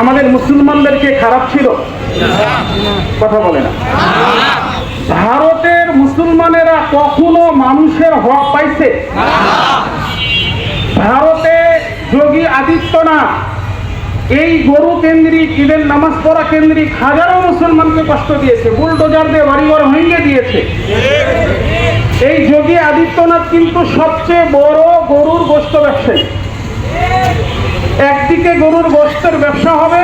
আমাদের মুসলমানদেরকে খারাপ ছিল কথা বলে না। ভারতের মুসলমানেরা কখনো মানুষের হক পাইছে? ভারতে যোগী আদিত্যনাথ এই গরু কেন্দ্রিক ঈদের নামাজ পড়া কেন্দ্রিক হাজারো মুসলমানকে কষ্ট দিয়েছে, বুলডোজার দিয়ে বাড়িঘর ভেঙে দিয়েছে। এই যোগী আদিত্যনাথ কিন্তু সবচেয়ে বড় গরুর গোশত ব্যবসায়ী। একদিকে গরুর গোশতের ব্যবসা হবে,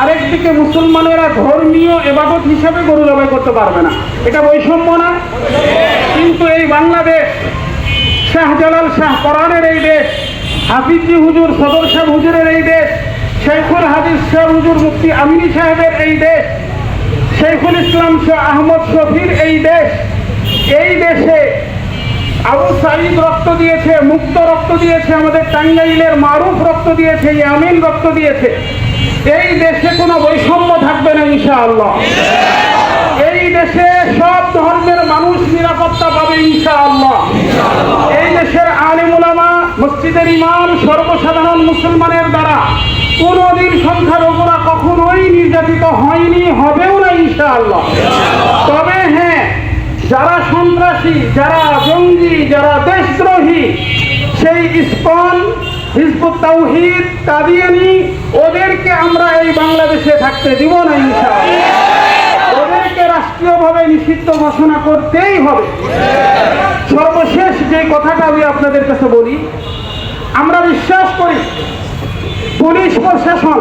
আরেকদিকে মুসলমানেরা ধর্মীয় ইবাদত হিসাবে গরু জবাই করতে পারবে না। এটা বৈষম্য না? কিন্তু এই বাংলাদেশ, শাহজালাল শাহ পরানের এই দেশ, হাফিজি হুজুর সদর সাহেব হুজুরের এই দেশ, শেখুল হাদিস শাহ হুজুর মুফতি আমিনী সাহেবের এই দেশ, শেখুল ইসলাম শাহ আহমদ শফির এই দেশ, এই দেশে আবু সাঈদ রক্ত দিয়েছে, মুক্ত রক্ত দিয়েছে, আমাদের টাঙ্গাইলের মারুফ রক্ত দিয়েছে, ইয়ামিন রক্ত দিয়েছে। এই দেশে কোনো বৈষম্য থাকবে না ইনশাআল্লাহ। এই দেশে সব ধর্মের মানুষ নিরাপত্তা পাবে ইনশাআল্লাহ। এই দেশের আলিম উলামা, মসজিদের ইমাম, সর্বসাধারণ মুসলমানের দ্বারা কোনোদিন সংখ্যালঘুরা কখনোই নির্যাতিত হয়নি, হবেও না ইনশাআল্লাহ। তবে হ্যাঁ, যারা সন্ত্রাসী, যারা জঙ্গি, যারা দেশদ্রোহী, সেই ইসকন, হিজবুত তাওহীদ, কাদিয়ানী, ওদেরকে আমরা এই বাংলাদেশে থাকতে দিব না ইনশাআল্লাহ। ওদেরকে রাষ্ট্রীয়ভাবে নিষিদ্ধ ঘোষণা করতেই হবে। সর্বশেষ যে কথাটা আমি আপনাদের কাছে বলি, আমরা বিশ্বাস করি পুলিশ প্রশাসন,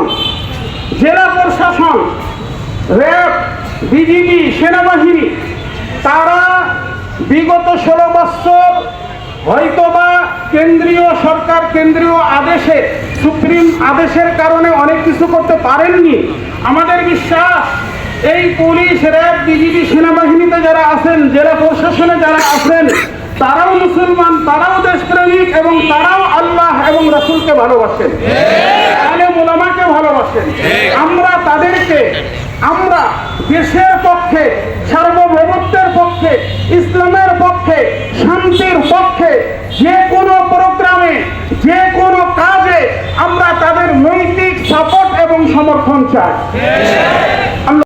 জেলা প্রশাসন, র্যাব, বিজিবি, সেনাবাহিনী, তারা বিগত 16 বছর হয়তোবা কেন্দ্রীয় সরকার কেন্দ্রীয় আদেশে, সুপ্রিম আদেশের কারণে অনেক কিছু করতে পারেননি। আমাদের বিশ্বাস এই পুলিশ, র্যাব, বিজিবি, সেনাবাহিনীতে যারা আছেন, জেলা প্রশাসনে যারা আছেন, তারাও মুসলমান, তারাও দেশপ্রেমিক এবং তারাও আল্লাহ এবং রাসূলকে ভালোবাসেন, আলেম উলামাকে ভালোবাসেন। আমরা তাদেরকে, আমরা দেশের পক্ষে, সার্বভৌমত্বের পক্ষে, ইসলামের পক্ষে, শান্তির পক্ষে যে কোনো প্রোগ্রামে, যে কোনো কাজে আমরা তাদের নৈতিক সাপোর্ট এবং সমর্থন চাই।